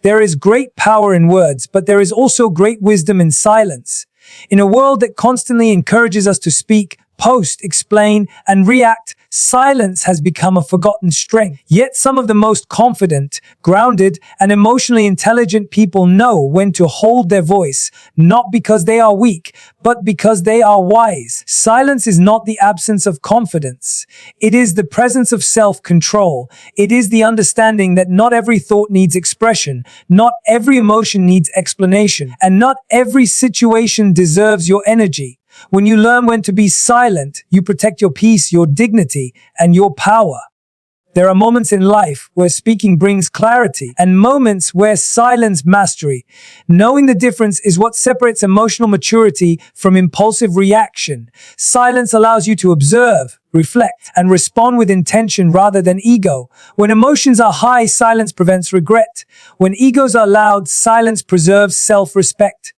There is great power in words, but there is also great wisdom in silence. In a world that constantly encourages us to speak, post, explain, and react, silence has become a forgotten strength. Yet some of the most confident, grounded, and emotionally intelligent people know when to hold their voice, not because they are weak, but because they are wise. Silence is not the absence of confidence. It is the presence of self-control. It is the understanding that not every thought needs expression, not every emotion needs explanation, and not every situation deserves your energy. When you learn when to be silent, you protect your peace, your dignity, and your power. There are moments in life where speaking brings clarity, and moments where silence mastery. Knowing the difference is what separates emotional maturity from impulsive reaction. Silence allows you to observe, reflect, and respond with intention rather than ego. When emotions are high, silence prevents regret. When egos are loud, silence preserves self-respect.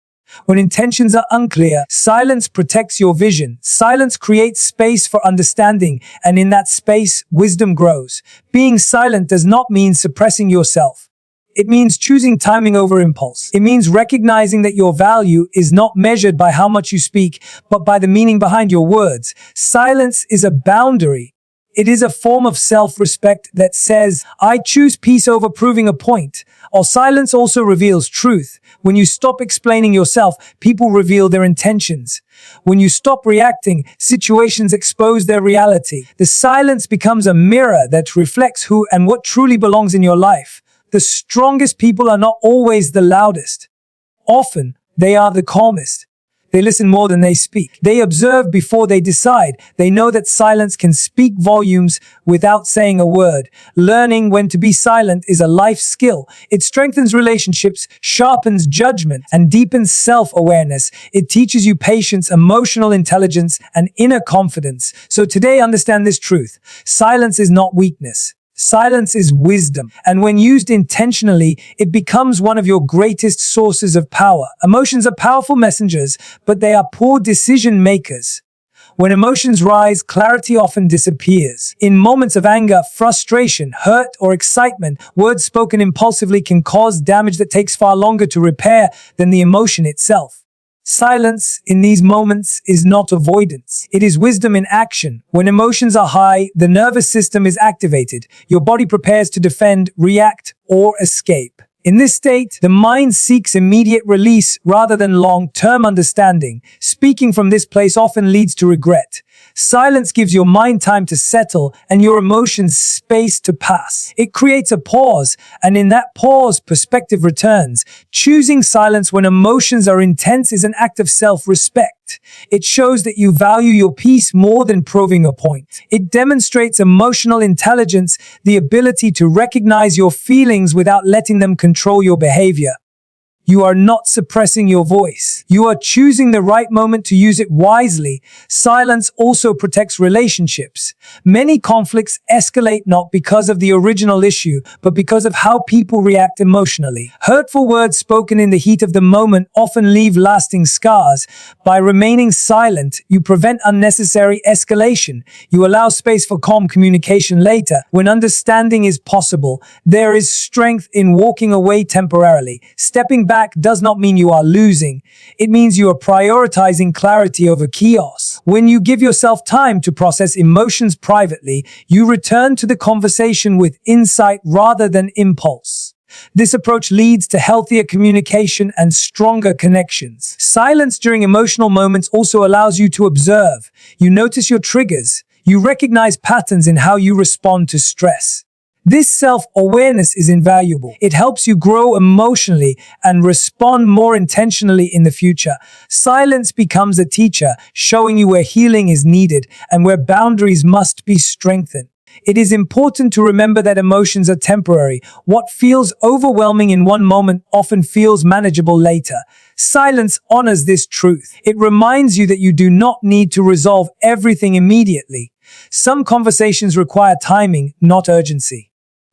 When intentions are unclear, silence protects your vision. Silence creates space for understanding, and in that space, wisdom grows. Being silent does not mean suppressing yourself. It means choosing timing over impulse. It means recognizing that your value is not measured by how much you speak, but by the meaning behind your words. Silence is a boundary. It is a form of self-respect that says, I choose peace over proving a point. Or silence also reveals truth. When you stop explaining yourself, people reveal their intentions. When you stop reacting, situations expose their reality. The silence becomes a mirror that reflects who and what truly belongs in your life. The strongest people are not always the loudest. Often, they are the calmest. They listen more than they speak. They observe before they decide. They know that silence can speak volumes without saying a word. Learning when to be silent is a life skill. It strengthens relationships, sharpens judgment, and deepens self-awareness. It teaches you patience, emotional intelligence, and inner confidence. So today, understand this truth. Silence is not weakness. Silence is wisdom, and when used intentionally, it becomes one of your greatest sources of power. Emotions are powerful messengers, but they are poor decision makers. When emotions rise, clarity often disappears. In moments of anger, frustration, hurt, or excitement, words spoken impulsively can cause damage that takes far longer to repair than the emotion itself. Silence in these moments is not avoidance. It is wisdom in action. When emotions are high, the nervous system is activated. Your body prepares to defend, react, or escape. In this state, the mind seeks immediate release rather than long-term understanding. Speaking from this place often leads to regret. Silence gives your mind time to settle and your emotions space to pass. It creates a pause, and in that pause, perspective returns. Choosing silence when emotions are intense is an act of self-respect. It shows that you value your peace more than proving a point. It demonstrates emotional intelligence, the ability to recognize your feelings without letting them control your behavior. You are not suppressing your voice. You are choosing the right moment to use it wisely. Silence also protects relationships. Many conflicts escalate not because of the original issue, but because of how people react emotionally. Hurtful words spoken in the heat of the moment often leave lasting scars. By remaining silent, you prevent unnecessary escalation. You allow space for calm communication later. When understanding is possible, there is strength in walking away temporarily. Stepping back does not mean you are losing. It means you are prioritizing clarity over chaos. When you give yourself time to process emotions privately, you return to the conversation with insight rather than impulse. This approach leads to healthier communication and stronger connections. Silence during emotional moments also allows you to observe. You notice your triggers. You recognize patterns in how you respond to stress. This self-awareness is invaluable. It helps you grow emotionally and respond more intentionally in the future. Silence becomes a teacher, showing you where healing is needed and where boundaries must be strengthened. It is important to remember that emotions are temporary. What feels overwhelming in one moment often feels manageable later. Silence honors this truth. It reminds you that you do not need to resolve everything immediately. Some conversations require timing, not urgency.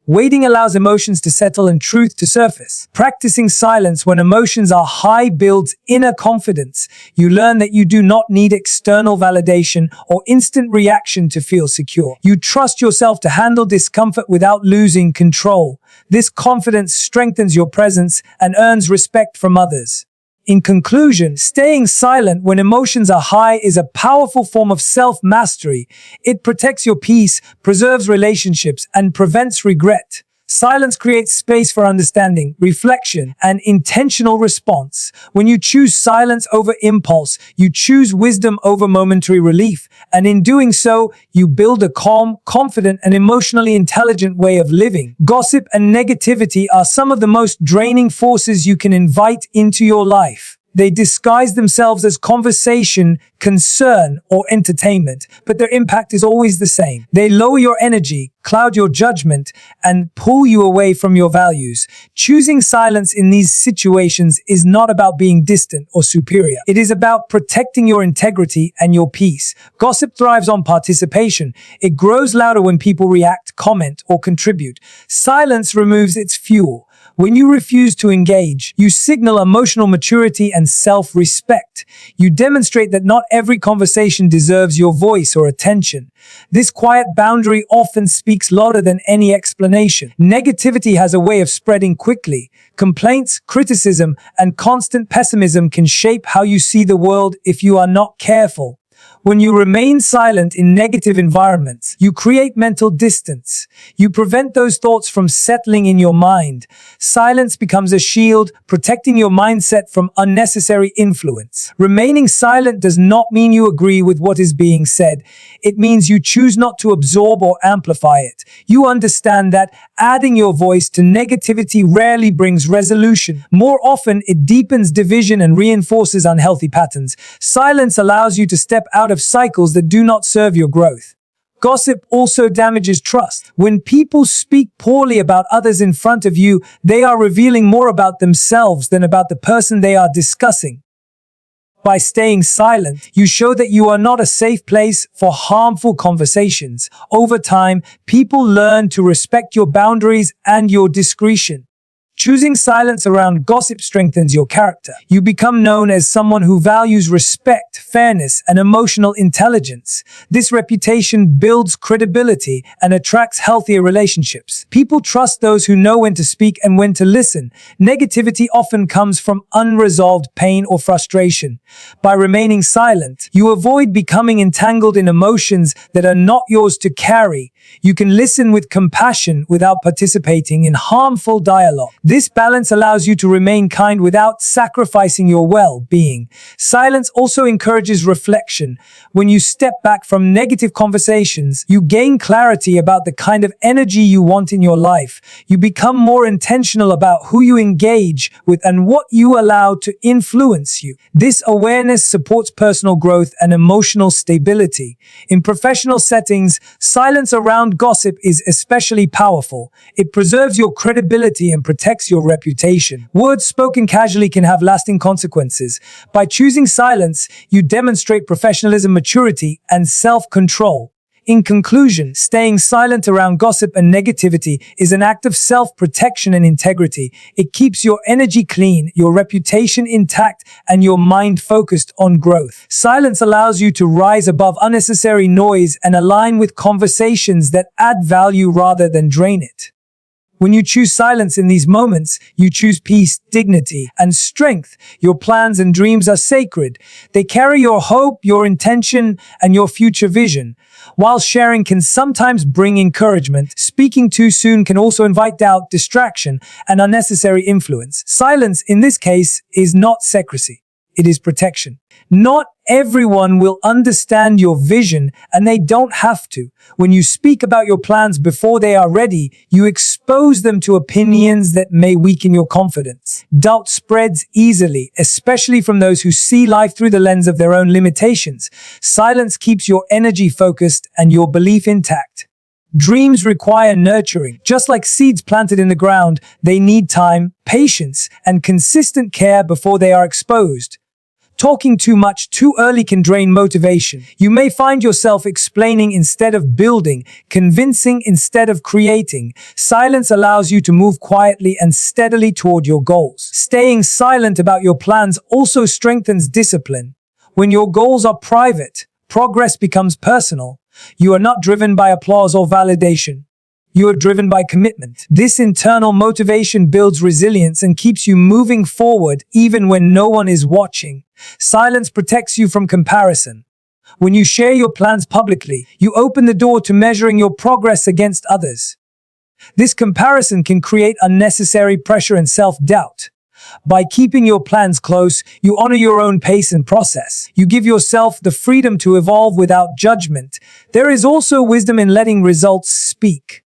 Waiting allows emotions to settle and truth to surface. Practicing silence when emotions are high builds inner confidence. You learn that you do not need external validation or instant reaction to feel secure. You trust yourself to handle discomfort without losing control. This confidence strengthens your presence and earns respect from others. In conclusion, staying silent when emotions are high is a powerful form of self-mastery. It protects your peace, preserves relationships, and prevents regret. Silence creates space for understanding, reflection, and intentional response. When you choose silence over impulse, you choose wisdom over momentary relief, and in doing so, you build a calm, confident, and emotionally intelligent way of living. Gossip and negativity are some of the most draining forces you can invite into your life. They disguise themselves as conversation, concern, or entertainment, but their impact is always the same. They lower your energy, cloud your judgment, and pull you away from your values. Choosing silence in these situations is not about being distant or superior. It is about protecting your integrity and your peace. Gossip thrives on participation. It grows louder when people react, comment, or contribute. Silence removes its fuel. When you refuse to engage, you signal emotional maturity and self-respect. You demonstrate that not every conversation deserves your voice or attention. This quiet boundary often speaks louder than any explanation. Negativity has a way of spreading quickly. Complaints, criticism, and constant pessimism can shape how you see the world if you are not careful. When you remain silent in negative environments, you create mental distance. You prevent those thoughts from settling in your mind. Silence becomes a shield, protecting your mindset from unnecessary influence. Remaining silent does not mean you agree with what is being said. It means you choose not to absorb or amplify it. You understand that adding your voice to negativity rarely brings resolution. More often, it deepens division and reinforces unhealthy patterns. Silence allows you to step out of cycles that do not serve your growth. Gossip also damages trust. When people speak poorly about others in front of you, they are revealing more about themselves than about the person they are discussing. By staying silent, you show that you are not a safe place for harmful conversations. Over time, people learn to respect your boundaries and your discretion. Choosing silence around gossip strengthens your character. You become known as someone who values respect, fairness, and emotional intelligence. This reputation builds credibility and attracts healthier relationships. People trust those who know when to speak and when to listen. Negativity often comes from unresolved pain or frustration. By remaining silent, you avoid becoming entangled in emotions that are not yours to carry. You can listen with compassion without participating in harmful dialogue. This balance allows you to remain kind without sacrificing your well-being. Silence also encourages reflection. When you step back from negative conversations, you gain clarity about the kind of energy you want in your life. You become more intentional about who you engage with and what you allow to influence you. This awareness supports personal growth and emotional stability. In professional settings, silence around gossip is especially powerful. It preserves your credibility and protects your reputation. Words spoken casually can have lasting consequences. By choosing silence, you demonstrate professionalism, maturity, and self-control. In conclusion, staying silent around gossip and negativity is an act of self-protection and integrity. It keeps your energy clean, your reputation intact, and your mind focused on growth. Silence allows you to rise above unnecessary noise and align with conversations that add value rather than drain it. When you choose silence in these moments, you choose peace, dignity, and strength. Your plans and dreams are sacred. They carry your hope, your intention, and your future vision. While sharing can sometimes bring encouragement, speaking too soon can also invite doubt, distraction, and unnecessary influence. Silence, in this case, is not secrecy. It is protection. Not everyone will understand your vision, and they don't have to. When you speak about your plans before they are ready, you expose them to opinions that may weaken your confidence. Doubt spreads easily, especially from those who see life through the lens of their own limitations. Silence keeps your energy focused and your belief intact. Dreams require nurturing. Just like seeds planted in the ground, they need time, patience, and consistent care before they are exposed. Talking too much too early can drain motivation. You may find yourself explaining instead of building, convincing instead of creating. Silence allows you to move quietly and steadily toward your goals. Staying silent about your plans also strengthens discipline. When your goals are private, progress becomes personal. You are not driven by applause or validation. You are driven by commitment. This internal motivation builds resilience and keeps you moving forward even when no one is watching. Silence protects you from comparison. When you share your plans publicly, you open the door to measuring your progress against others. This comparison can create unnecessary pressure and self-doubt. By keeping your plans close, you honor your own pace and process. You give yourself the freedom to evolve without judgment. There is also wisdom in letting results speak.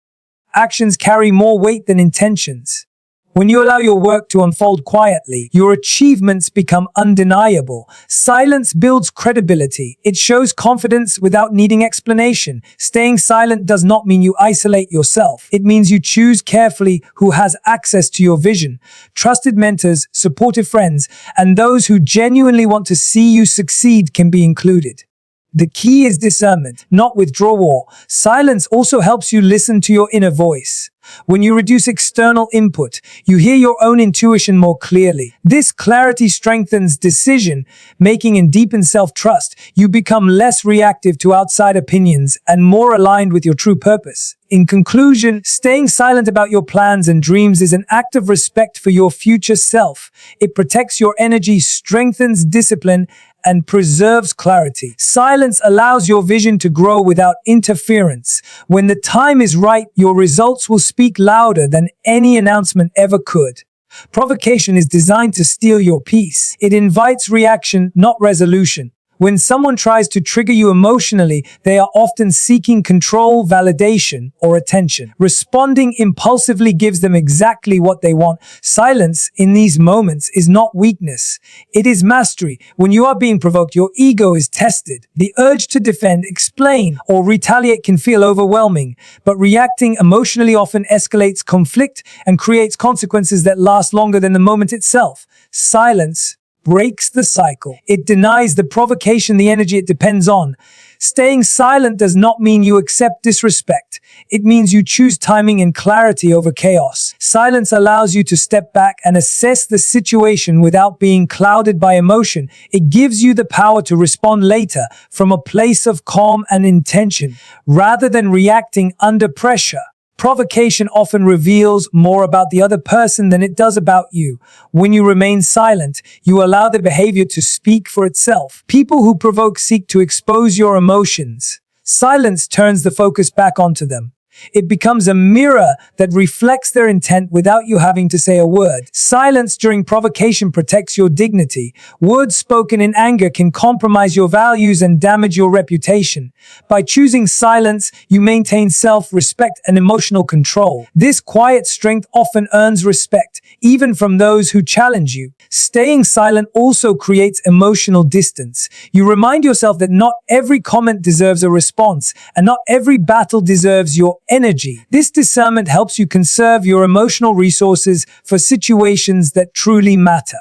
Actions carry more weight than intentions. When you allow your work to unfold quietly, your achievements become undeniable. Silence builds credibility. It shows confidence without needing explanation. Staying silent does not mean you isolate yourself. It means you choose carefully who has access to your vision. Trusted mentors, supportive friends, and those who genuinely want to see you succeed can be included. The key is discernment, not withdrawal. Silence also helps you listen to your inner voice. When you reduce external input, you hear your own intuition more clearly. This clarity strengthens decision making and deepens self-trust. You become less reactive to outside opinions and more aligned with your true purpose. In conclusion, staying silent about your plans and dreams is an act of respect for your future self. It protects your energy, strengthens discipline, and preserves clarity. Silence allows your vision to grow without interference. When the time is right, your results will speak louder than any announcement ever could. Provocation is designed to steal your peace. It invites reaction, not resolution. When someone tries to trigger you emotionally, they are often seeking control, validation, or attention. Responding impulsively gives them exactly what they want. Silence in these moments is not weakness. It is mastery. When you are being provoked, your ego is tested. The urge to defend, explain, or retaliate can feel overwhelming, but reacting emotionally often escalates conflict and creates consequences that last longer than the moment itself. Silence breaks the cycle. It denies the provocation the energy it depends on. Staying silent does not mean you accept disrespect. It means you choose timing and clarity over chaos. Silence allows you to step back and assess the situation without being clouded by emotion. It gives you the power to respond later from a place of calm and intention, rather than reacting under pressure. Provocation often reveals more about the other person than it does about you. When you remain silent, you allow the behavior to speak for itself. People who provoke seek to expose your emotions. Silence turns the focus back onto them. It becomes a mirror that reflects their intent without you having to say a word. Silence during provocation protects your dignity. Words spoken in anger can compromise your values and damage your reputation. By choosing silence, you maintain self-respect and emotional control. This quiet strength often earns respect, even from those who challenge you. Staying silent also creates emotional distance. You remind yourself that not every comment deserves a response, and not every battle deserves your energy. This discernment helps you conserve your emotional resources for situations that truly matter.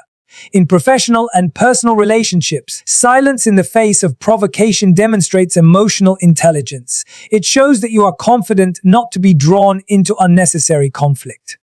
In professional and personal relationships, silence in the face of provocation demonstrates emotional intelligence. It shows that you are confident not to be drawn into unnecessary conflict.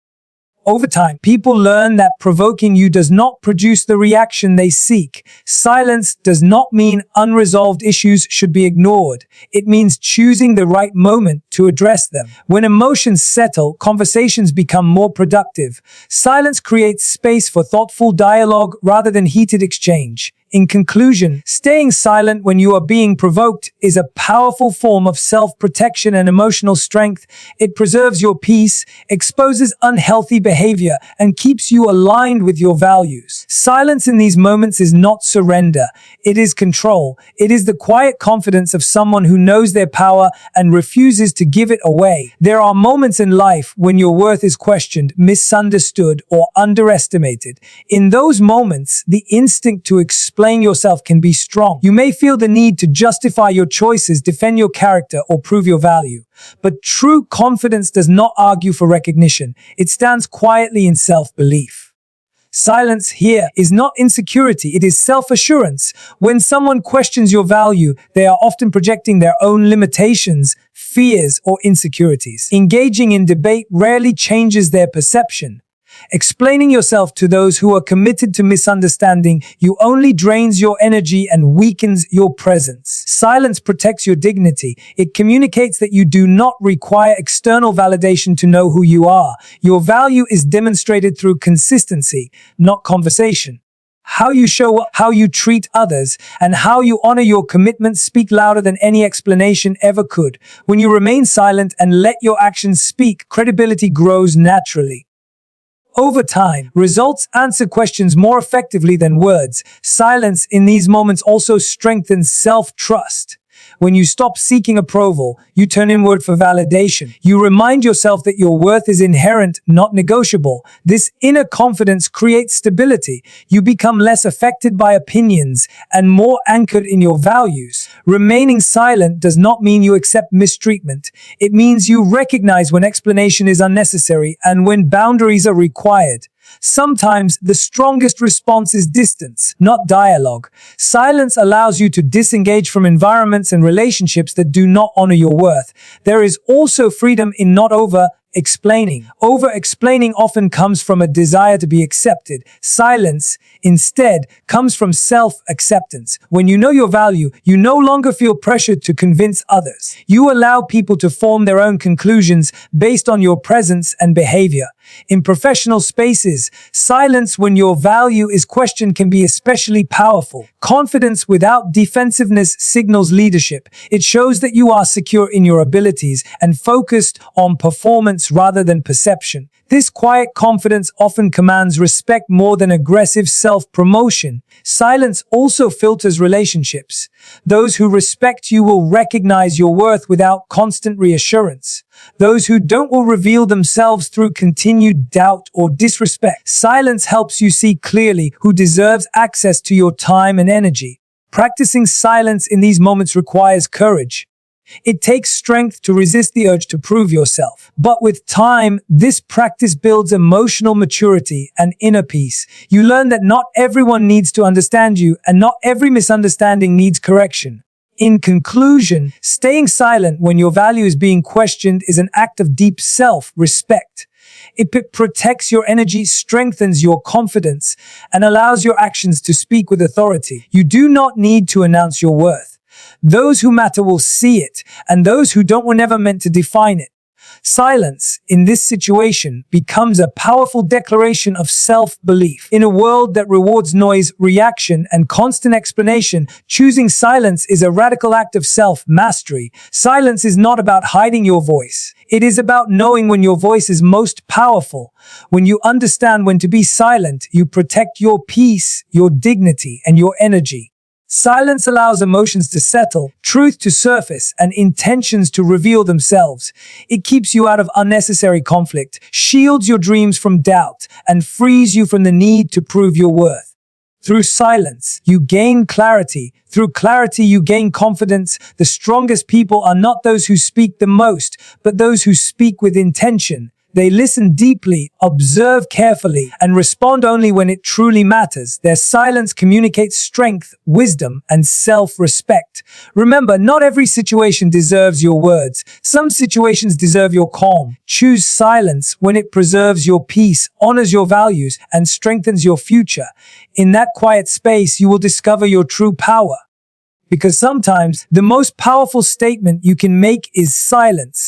Over time, people learn that provoking you does not produce the reaction they seek. Silence does not mean unresolved issues should be ignored. It means choosing the right moment to address them. When emotions settle, conversations become more productive. Silence creates space for thoughtful dialogue rather than heated exchange. In conclusion, staying silent when you are being provoked is a powerful form of self-protection and emotional strength. It preserves your peace, exposes unhealthy behavior, and keeps you aligned with your values. Silence in these moments is not surrender. It is control. It is the quiet confidence of someone who knows their power and refuses to give it away. There are moments in life when your worth is questioned, misunderstood, or underestimated. In those moments, the instinct to explain yourself can be strong. You may feel the need to justify your choices, defend your character, or prove your value. But true confidence does not argue for recognition. It stands quietly in self-belief. Silence here is not insecurity, it is self-assurance. When someone questions your value, they are often projecting their own limitations, fears, or insecurities. Engaging in debate rarely changes their perception. Explaining yourself to those who are committed to misunderstanding you only drains your energy and weakens your presence. Silence protects your dignity. It communicates that you do not require external validation to know who you are. Your value is demonstrated through consistency, not conversation. How you show up, how you treat others, and how you honor your commitments speak louder than any explanation ever could. When you remain silent and let your actions speak, credibility grows naturally. Over time, results answer questions more effectively than words. Silence in these moments also strengthens self-trust. When you stop seeking approval, you turn inward for validation. You remind yourself that your worth is inherent, not negotiable. This inner confidence creates stability. You become less affected by opinions and more anchored in your values. Remaining silent does not mean you accept mistreatment. It means you recognize when explanation is unnecessary and when boundaries are required. Sometimes the strongest response is distance, not dialogue. Silence allows you to disengage from environments and relationships that do not honor your worth. There is also freedom in not over-explaining. Over-explaining often comes from a desire to be accepted. Silence, instead, comes from self-acceptance. When you know your value, you no longer feel pressured to convince others. You allow people to form their own conclusions based on your presence and behavior. In professional spaces, silence when your value is questioned can be especially powerful. Confidence without defensiveness signals leadership. It shows that you are secure in your abilities and focused on performance rather than perception. This quiet confidence often commands respect more than aggressive self-promotion. Silence also filters relationships. Those who respect you will recognize your worth without constant reassurance. Those who don't will reveal themselves through continued doubt or disrespect. Silence helps you see clearly who deserves access to your time and energy. Practicing silence in these moments requires courage. It takes strength to resist the urge to prove yourself. But with time, this practice builds emotional maturity and inner peace. You learn that not everyone needs to understand you, and not every misunderstanding needs correction. In conclusion, staying silent when your value is being questioned is an act of deep self-respect. It protects your energy, strengthens your confidence, and allows your actions to speak with authority. You do not need to announce your worth. Those who matter will see it, and those who don't were never meant to define it. Silence, in this situation, becomes a powerful declaration of self-belief. In a world that rewards noise, reaction, and constant explanation, choosing silence is a radical act of self-mastery. Silence is not about hiding your voice. It is about knowing when your voice is most powerful. When you understand when to be silent, you protect your peace, your dignity, and your energy. Silence allows emotions to settle, truth to surface, and intentions to reveal themselves. It keeps you out of unnecessary conflict, shields your dreams from doubt, and frees you from the need to prove your worth. Through silence, you gain clarity. Through clarity, you gain confidence. The strongest people are not those who speak the most, but those who speak with intention. They listen deeply, observe carefully, and respond only when it truly matters. Their silence communicates strength, wisdom, and self-respect. Remember, not every situation deserves your words. Some situations deserve your calm. Choose silence when it preserves your peace, honors your values, and strengthens your future. In that quiet space, you will discover your true power. Because sometimes, the most powerful statement you can make is silence.